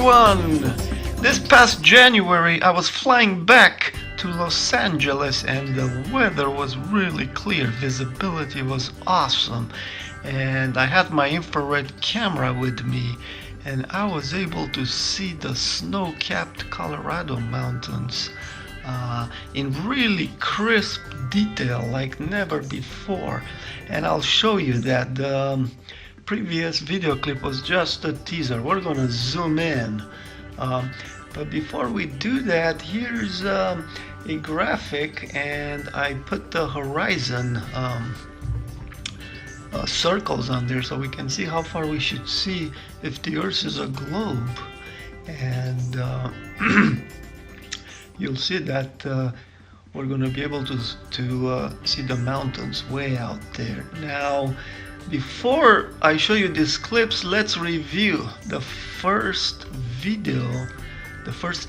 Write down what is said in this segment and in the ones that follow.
everyone! This past January I was flying back to Los Angeles and the weather was really clear, visibility was awesome, and I had my infrared camera with me and I was able to see the snow-capped Colorado mountains in really crisp detail like never before. And I'll show you that. The previous video clip was just a teaser. We're gonna zoom in, but before we do that, here's a graphic, and I put the horizon circles on there so we can see how far we should see if the Earth is a globe. And you'll see that we're going to be able to see the mountains way out there. Now, before I show you these clips, let's review the first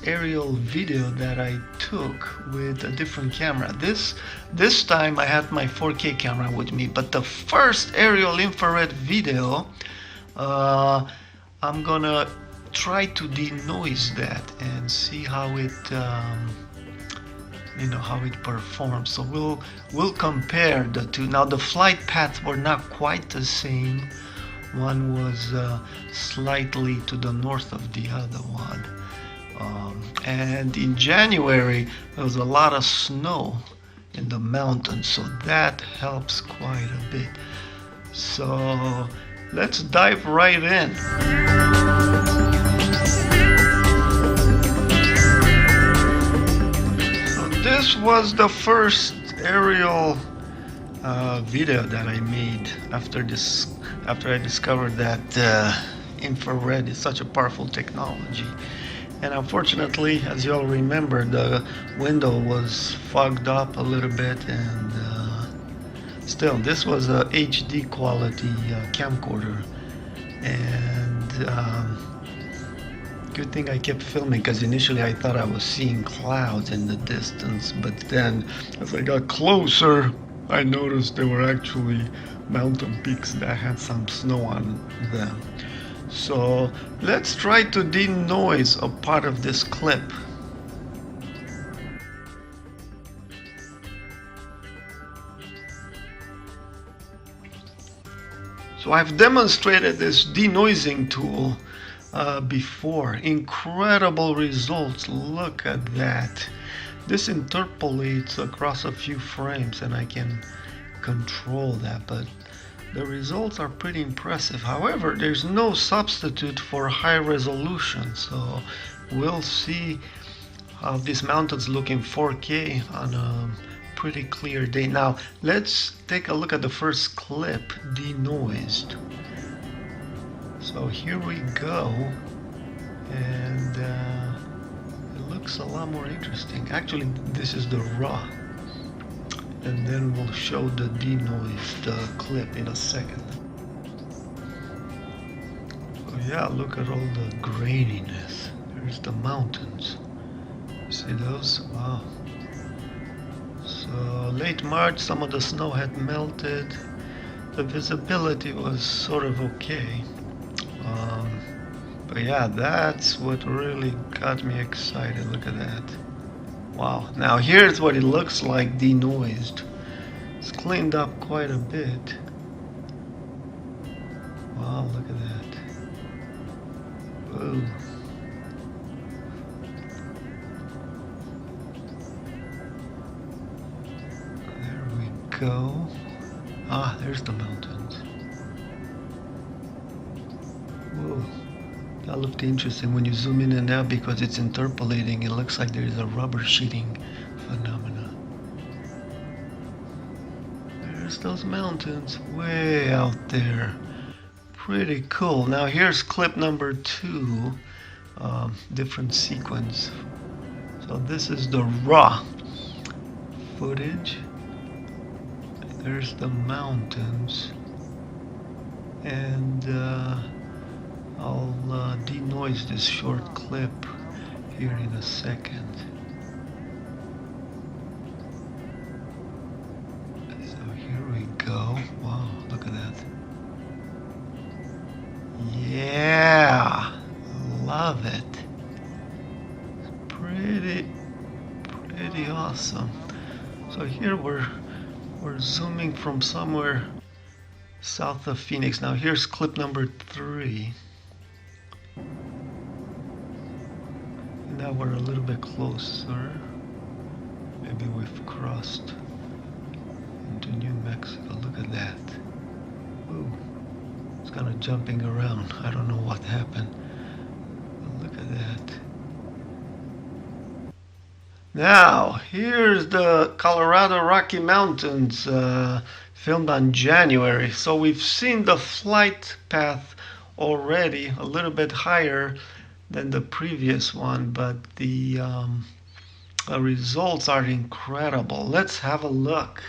aerial video that I took with a different camera. This time I had my 4K camera with me, but the first aerial infrared video, I'm gonna try to denoise that and see how it how it performs. So we'll compare the two. Now the flight paths were not quite the same. One was slightly to the north of the other one, and in January there was a lot of snow in the mountains, so that helps quite a bit. So let's dive right in. This was the first aerial video that I made after I discovered that infrared is such a powerful technology. And unfortunately, as you all remember, the window was fogged up a little bit, and still, this was a HD quality camcorder, and good thing I kept filming, because initially I thought I was seeing clouds in the distance, but then as I got closer I noticed they were actually mountain peaks that had some snow on them. So let's try to denoise a part of this clip. So I've demonstrated this denoising tool before. Incredible results. Look at that. This interpolates across a few frames and I can control that, but the results are pretty impressive. However, there's no substitute for high resolution, so we'll see how these mountains look in 4K on a pretty clear day. Now let's take a look at the first clip, denoised. So here we go, and it looks a lot more interesting. Actually, this is the raw, and then we'll show the denoised clip in a second. So yeah, look at all the graininess. There's the mountains. See those? Wow. So late March, some of the snow had melted. The visibility was sort of okay. But yeah, that's what really got me excited. Look at that. Wow. Now here's what it looks like denoised. It's cleaned up quite a bit. Wow, look at that. Whoa. There we go. Ah, there's the mountains. Whoa. That looked interesting when you zoom in and out, because it's interpolating. It looks like there's a rubber sheeting phenomena. There's those mountains way out there. Pretty cool. Now here's clip number 2, different sequence. So this is the raw footage. There's the mountains, and I'll denoise this short clip here in a second. So here we go. Wow, look at that. Yeah, love it. So here we're zooming from somewhere south of Phoenix. Now here's clip number 3. And now we're a little bit closer. Maybe we've crossed into New Mexico. Look at that. Ooh, it's kind of jumping around. I don't know what happened. But look at that. Now, here's the Colorado Rocky Mountains, filmed on January. So we've seen the flight path already, a little bit higher than the previous one, but the results are incredible. Let's have a look.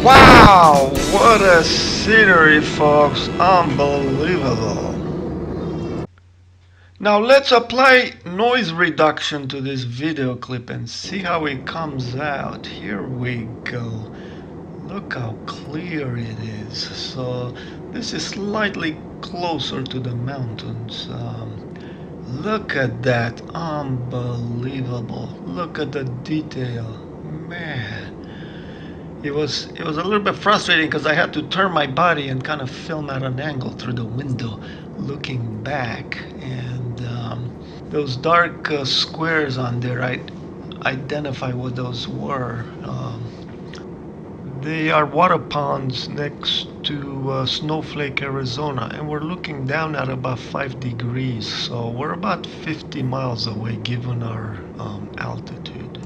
Wow, what a scenery, folks. Unbelievable. Now let's apply noise reduction to this video clip and see how it comes out. Here we go. Look how clear it is. So this is slightly closer to the mountains. Look at that. Unbelievable. Look at the detail. Man. It was a little bit frustrating because I had to turn my body and kind of film at an angle through the window looking back, and those dark squares on there, I identify what those were. They are water ponds next to Snowflake, Arizona, and we're looking down at about 5 degrees, so we're about 50 miles away given our altitude.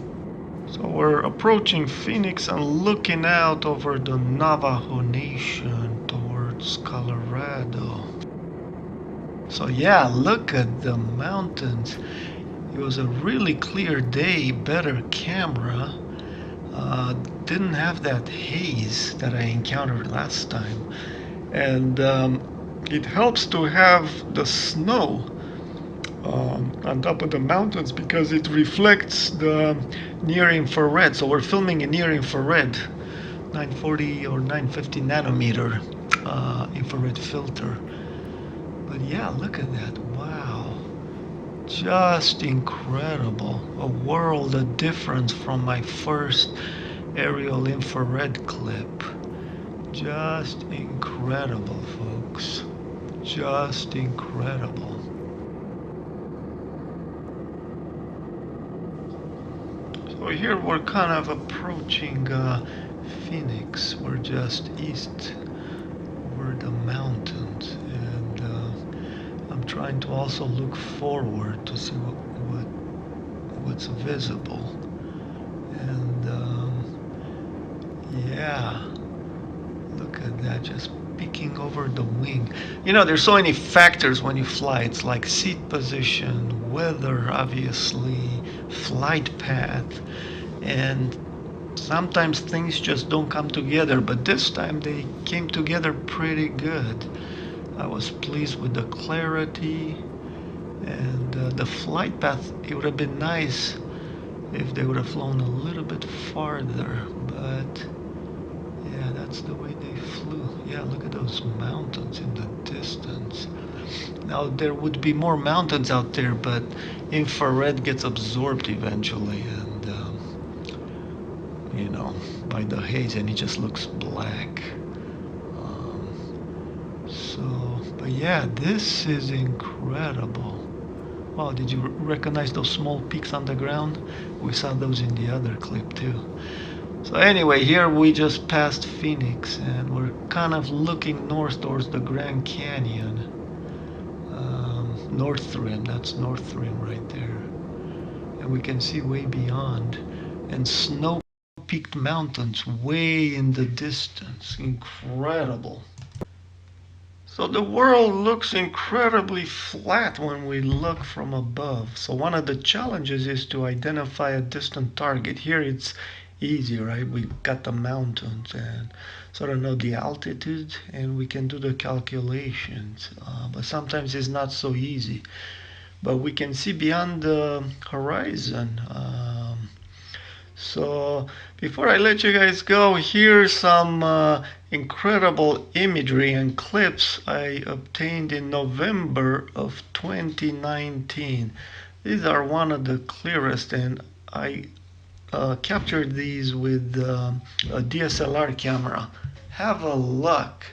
So we're approaching Phoenix and looking out over the Navajo Nation. Falls, Colorado. So yeah, look at the mountains. It was a really clear day, better camera. Didn't have that haze that I encountered last time. And it helps to have the snow on top of the mountains because it reflects the near infrared. So we're filming in near infrared, 940 or 950 nanometer infrared filter. But yeah, look at that. Wow. Just incredible. A world of difference from my first aerial infrared clip. Just incredible, folks. Just incredible. So here we're kind of approaching Phoenix. We're just east over the mountains, and I'm trying to also look forward to see what's visible. And yeah, look at that, just peeking over the wing. You know, there's so many factors when you fly. It's like seat position, weather, obviously, flight path, and sometimes things just don't come together, but this time they came together pretty good. I was pleased with the clarity and the flight path. It would have been nice if they would have flown a little bit farther, but yeah, that's the way they flew. Yeah, look at those mountains in the distance. Now there would be more mountains out there, but infrared gets absorbed eventually, and you know, by the haze, and it just looks black. But yeah, this is incredible. Wow, did you recognize those small peaks on the ground? We saw those in the other clip too. So anyway, here we just passed Phoenix, and we're kind of looking north towards the Grand Canyon. North Rim, that's North Rim right there. And we can see way beyond, and snow-peaked mountains way in the distance. Incredible. So the world looks incredibly flat when we look from above. So one of the challenges is to identify a distant target. Here it's easy, right? We've got the mountains and sort of know the altitude, and we can do the calculations. But sometimes it's not so easy. But we can see beyond the horizon. So before I let you guys go, here's some incredible imagery and clips I obtained in November of 2019. These are one of the clearest, and I captured these with a DSLR camera. Have a look.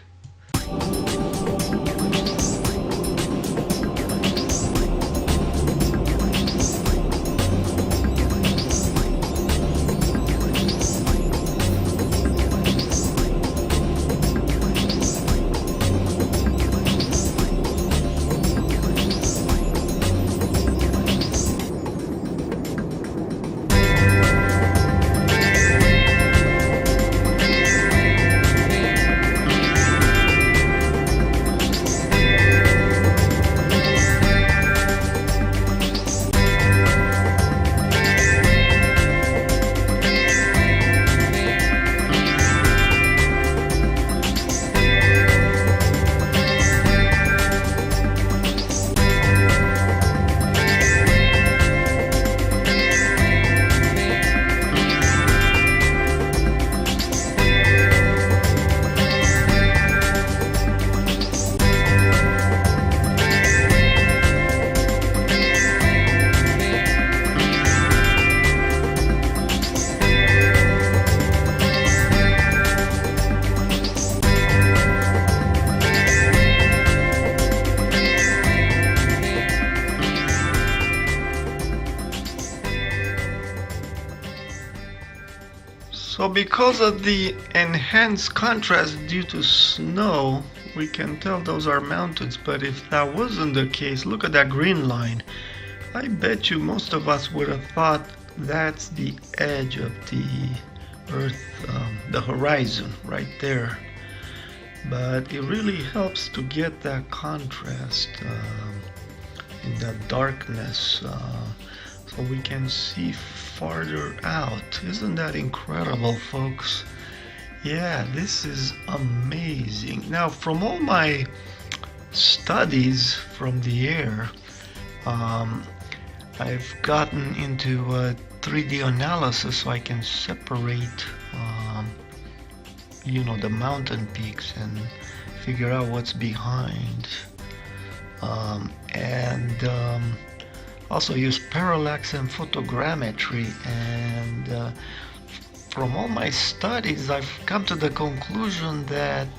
So because of the enhanced contrast due to snow, we can tell those are mountains, but if that wasn't the case, look at that green line. I bet you most of us would have thought that's the edge of the Earth, the horizon right there. but it really helps to get that contrast in that darkness, so we can see farther out. Isn't that incredible, folks? Yeah, this is amazing. Now, from all my studies from the air, I've gotten into 3D analysis, so I can separate the mountain peaks and figure out what's behind, and also use parallax and photogrammetry. And from all my studies, I've come to the conclusion that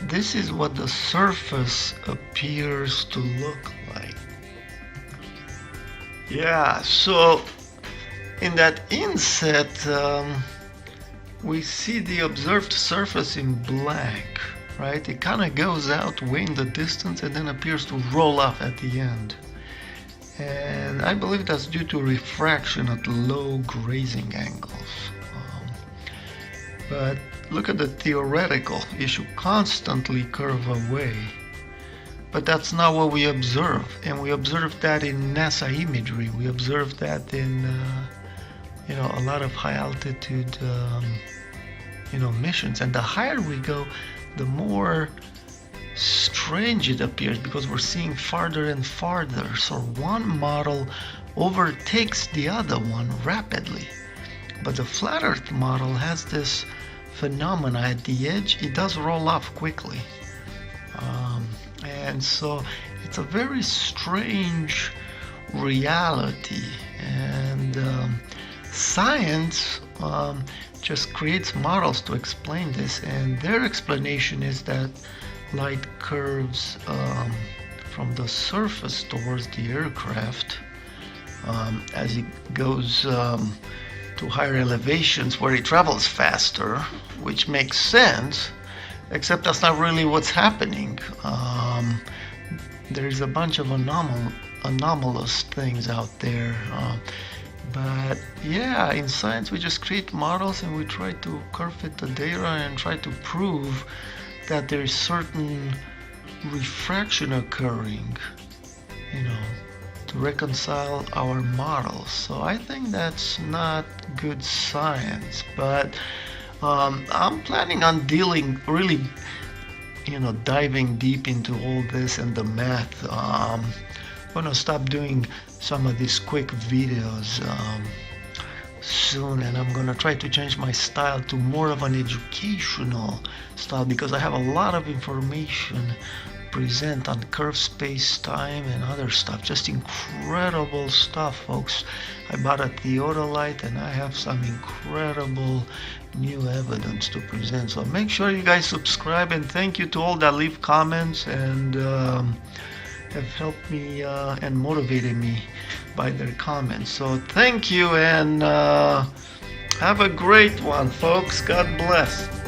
this is what the surface appears to look like. Yeah, so in that inset, we see the observed surface in black, right? It kind of goes out way in the distance and then appears to roll off at the end. And I believe that's due to refraction at low grazing angles. But look at the theoretical. It should constantly curve away. But that's not what we observe. And we observe that in NASA imagery. We observe that in a lot of high altitude missions. And the higher we go, the more strange it appears, because we're seeing farther and farther. So one model overtakes the other one rapidly. But the flat Earth model has this phenomena at the edge. It does roll off quickly. And so it's a very strange reality. And science just creates models to explain this. And their explanation is that light curves from the surface towards the aircraft as it goes to higher elevations, where it travels faster, which makes sense, except that's not really what's happening. There's a bunch of anomalous things out there. But yeah, in science we just create models and we try to curve fit the data and try to prove that there's certain refraction occurring, to reconcile our models. So I think that's not good science, but I'm planning on diving deep into all this and the math. I'm gonna stop doing some of these quick videos soon, and I'm gonna try to change my style to more of an educational style, because I have a lot of information present on curve space time and other stuff. Just incredible stuff, folks. I bought a theodolite and I have some incredible new evidence to present. So make sure you guys subscribe, and thank you to all that leave comments and have helped me and motivated me by their comments. So thank you, and have a great one, folks. God bless.